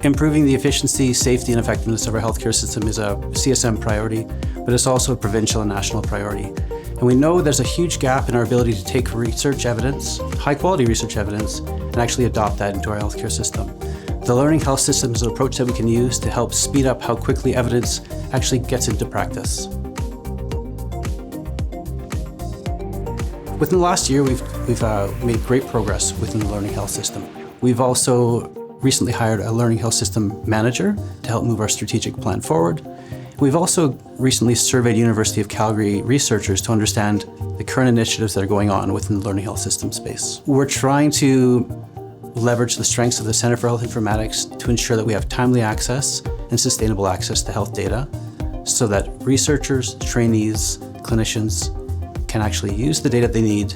Improving the efficiency, safety, and effectiveness of our healthcare system is a CSM priority, but it's also a provincial and national priority. And we know there's a huge gap in our ability to take research evidence, high-quality research evidence, and actually adopt that into our healthcare system. The learning health system is an approach that we can use to help speed up how quickly evidence actually gets into practice. Within the last year, we've made great progress within the learning health system. We've also recently hired a learning health system manager to help move our strategic plan forward. We've also recently surveyed University of Calgary researchers to understand the current initiatives that are going on within the learning health system space. We're trying to leverage the strengths of the Centre for Health Informatics to ensure that we have timely access and sustainable access to health data so that researchers, trainees, clinicians can actually use the data they need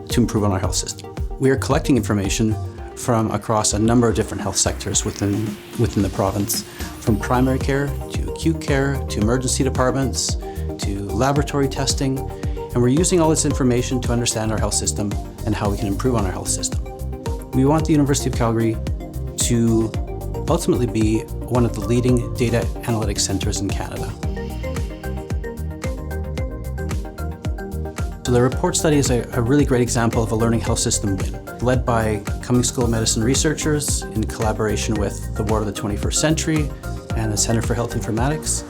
to improve on our health system. We are collecting information from across a number of different health sectors within the province, from primary care to acute care to emergency departments to laboratory testing, and we're using all this information to understand our health system and how we can improve on our health system. We want the University of Calgary to ultimately be one of the leading data analytics centres in Canada. So the report study is a really great example of a learning health system win, led by Cummings School of Medicine researchers in collaboration with the Ward of the 21st Century and the Centre for Health Informatics.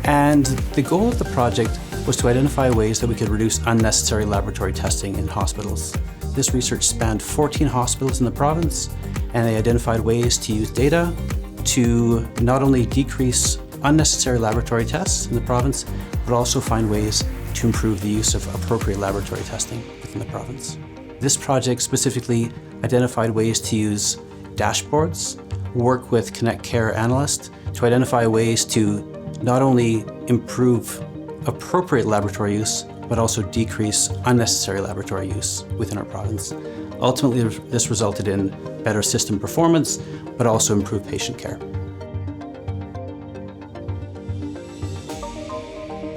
And the goal of the project was to identify ways that we could reduce unnecessary laboratory testing in hospitals. This research spanned 14 hospitals in the province, and they identified ways to use data to not only decrease unnecessary laboratory tests in the province, but also find ways to improve the use of appropriate laboratory testing within the province. This project specifically identified ways to use dashboards, work with Connect Care analysts to identify ways to not only improve appropriate laboratory use, but also decrease unnecessary laboratory use within our province. Ultimately, this resulted in better system performance, but also improved patient care.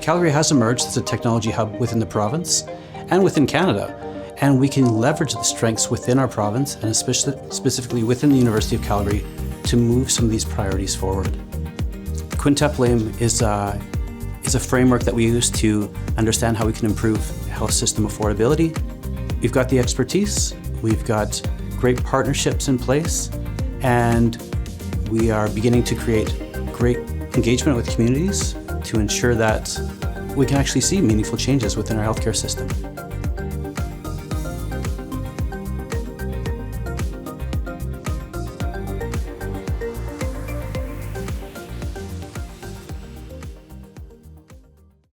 Calgary has emerged as a technology hub within the province and within Canada, and we can leverage the strengths within our province and specifically within the University of Calgary to move some of these priorities forward. Quintuple Aim is a framework that we use to understand how we can improve health system affordability. We've got the expertise, we've got great partnerships in place, and we are beginning to create great engagement with communities to ensure that we can actually see meaningful changes within our healthcare system.